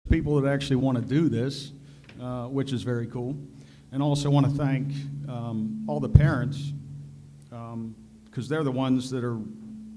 people that actually want to do this, which is very cool. And also want to thank all the parents, because they're the ones that are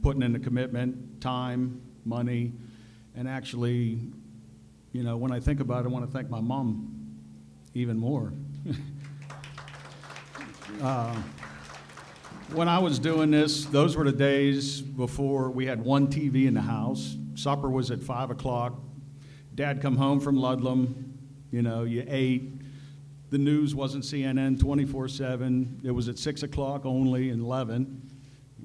putting in the commitment, time, money, and actually, you know, when I think about it, I want to thank my mom even more. When I was doing this, those were the days before we had one TV in the house. Supper was at 5 o'clock. Dad come home from Ludlam, you know, you ate. The news wasn't CNN 24/7. It was at 6 o'clock only and 11.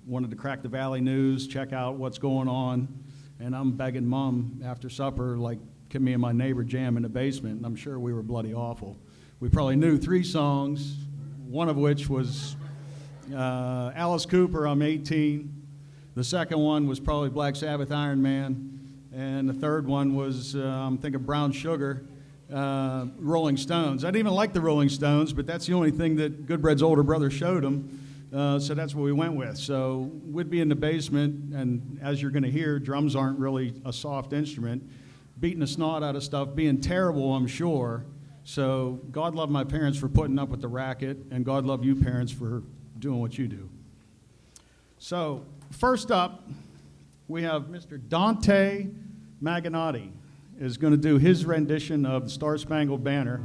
Wanted to crack the Valley News, check out what's going on. And I'm begging Mom after supper, like, can me and my neighbor jam in the basement? And I'm sure we were bloody awful. We probably knew 3 songs, one of which was Alice Cooper, I'm 18. The second one was probably Black Sabbath, Iron Man. And the third one was, I'm thinking Brown Sugar, Rolling Stones. I didn't even like the Rolling Stones, but that's the only thing that Goodbread's older brother showed him. So that's what we went with. So we'd be in the basement, and as you're going to hear, drums aren't really a soft instrument, beating the snot out of stuff, being terrible, I'm sure. So God love my parents for putting up with the racket, and God love you parents for doing what you do. So first up, we have Mr. Dante Maganotti is going to do his rendition of the Star Spangled Banner.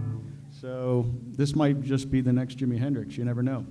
So this might just be the next Jimi Hendrix. You never know.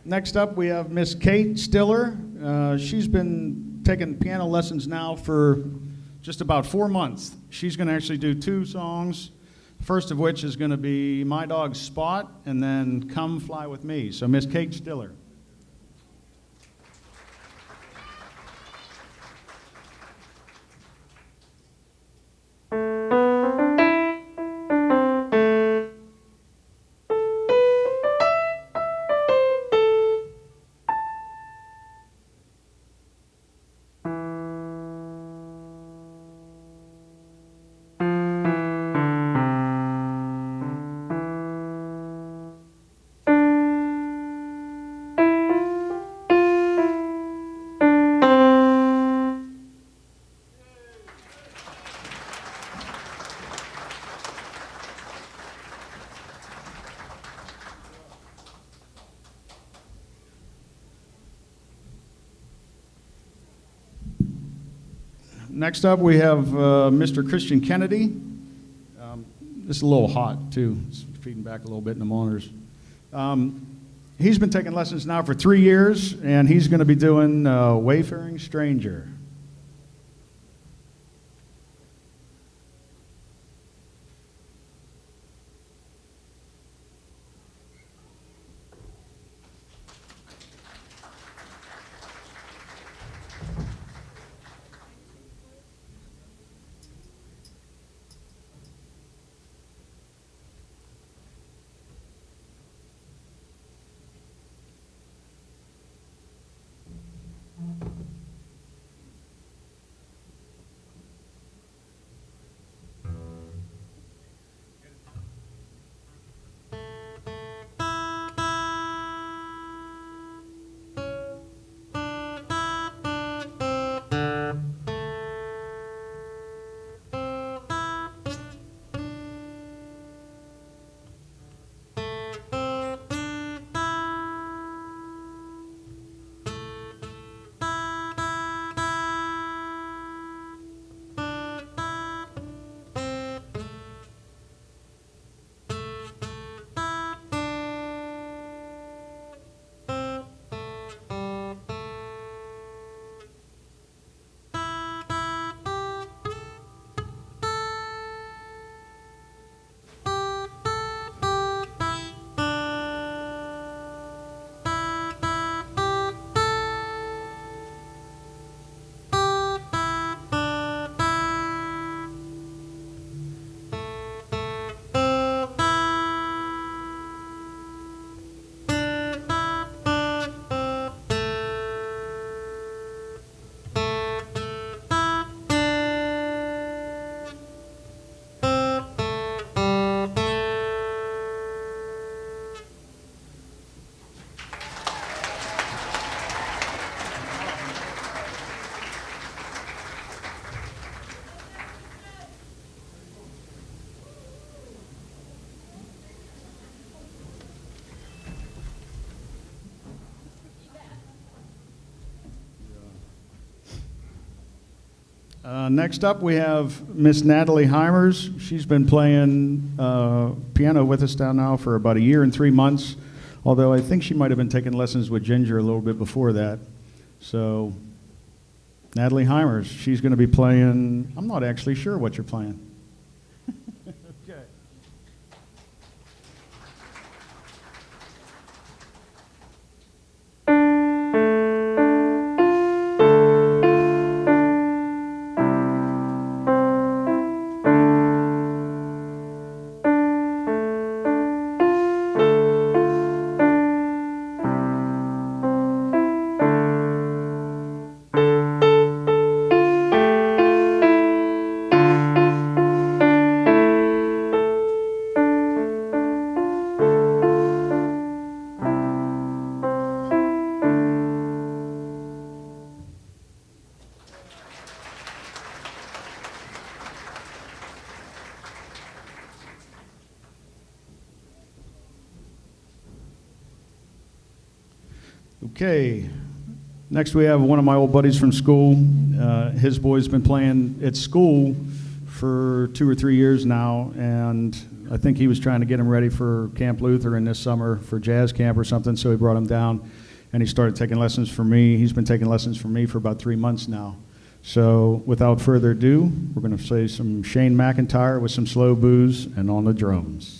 Next up, we have Miss Kate Stiller. She's been taking piano lessons now for just about 4 months. She's going to actually do 2 songs, first of which is going to be My Dog Spot, and then Come Fly With Me. So Miss Kate Stiller. Next up, we have Mr. Christian Kennedy. This is a little hot, too. It's feeding back a little bit in the monitors. He's been taking lessons now for 3 years, and he's going to be doing Wayfaring Stranger. Next up, we have Miss Natalie Heimers. She's been playing piano with us down now for about 1 year and 3 months, although I think she might have been taking lessons with Ginger a little bit before that. So, Natalie Heimers, she's going to be playing, I'm not actually sure what you're playing. Okay. Okay, next we have one of my old buddies from school. His boy's been playing at school for 2 or 3 years now, and I think he was trying to get him ready for Camp Luther in this summer for jazz camp or something, so he brought him down, and he started taking lessons from me. He's been taking lessons from me for about 3 months now. So without further ado, we're going to play some Shane McIntyre with some slow booze and on the drums.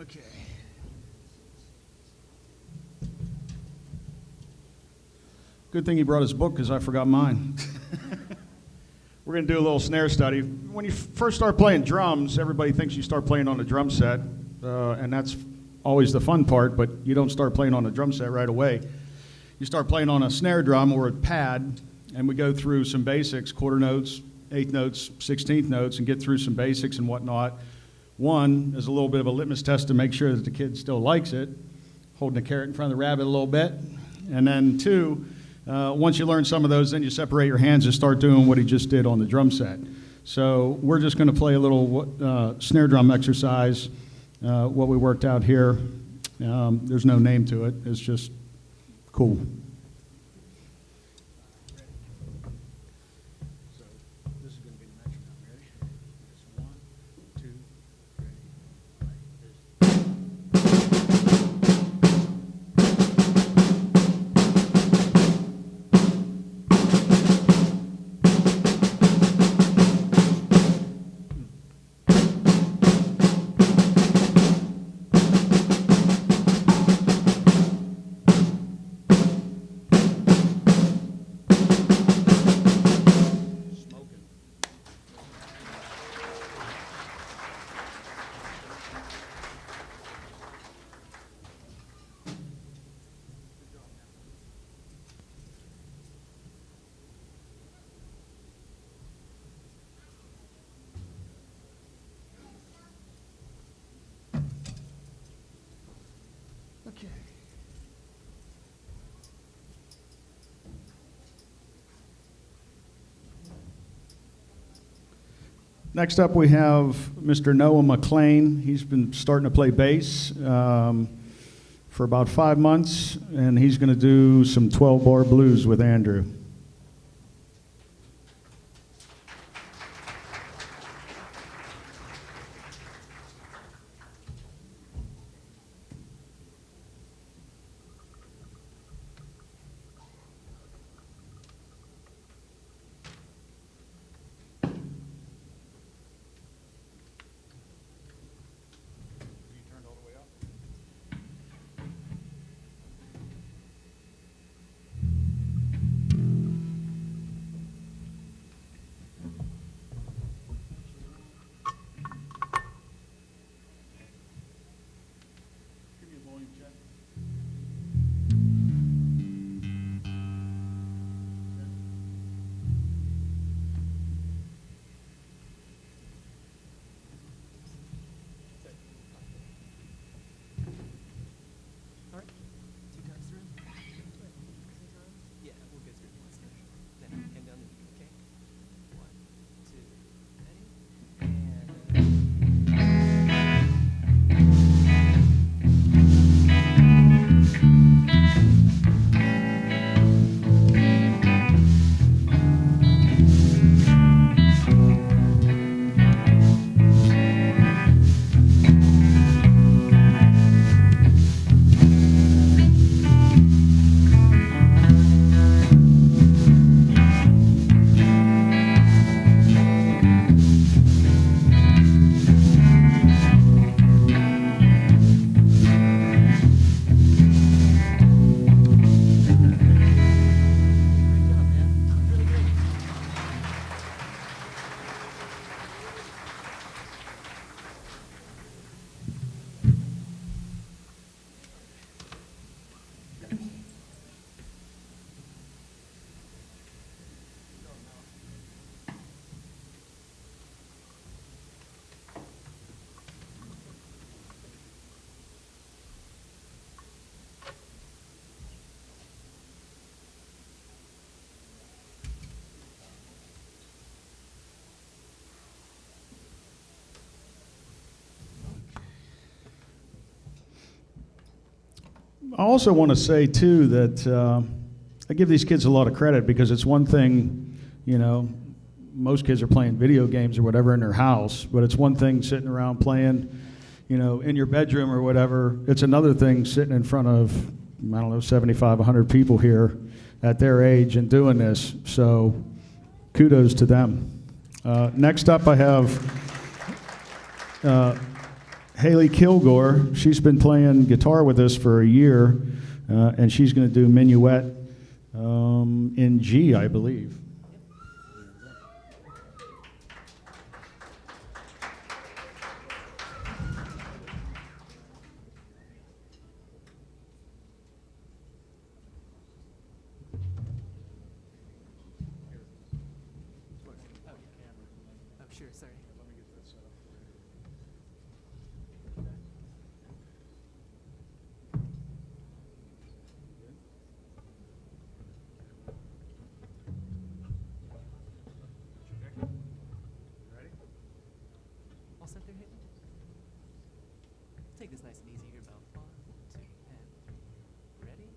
Okay. Good thing he brought his book because I forgot mine. We're going to do a little snare study. When you first start playing drums, everybody thinks you start playing on a drum set, and that's always the fun part, but you don't start playing on a drum set right away. You start playing on a snare drum or a pad, and we go through some basics, quarter notes, eighth notes, 16th notes, and get through some basics and whatnot. One is a little bit of a litmus test to make sure that the kid still likes it, holding the carrot in front of the rabbit a little bit. And then two, Once you learn some of those, then you separate your hands and start doing what he just did on the drum set. So we're just going to play a little snare drum exercise, what we worked out here. There's no name to it. It's just cool. Okay. Next up, we have Mr. Noah McLean. He's been starting to play bass for about 5 months, and he's going to do some 12-bar blues with Andrew. I also want to say, too, that I give these kids a lot of credit because it's one thing, you know, most kids are playing video games or whatever in their house, but it's one thing sitting around playing, you know, in your bedroom or whatever. It's another thing sitting in front of, I don't know, 75, 100 people here at their age and doing this. So kudos to them. Next up, I have Haley Kilgore. She's been playing guitar with us for a year, and she's going to do Minuet in G, I believe. this nice and easy here. About 1, 2, and 3. Ready?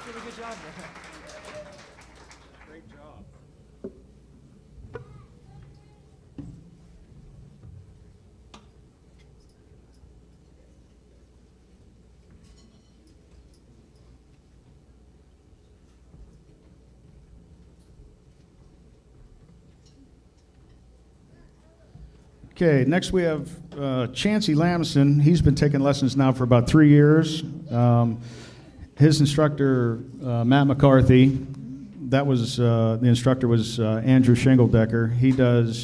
Really good job there. Great job. Okay, next we have Chancey Lamson. He's been taking lessons now for about 3 years. His instructor, Matt McCarthy, that was the instructor was Andrew Shingeldecker. He does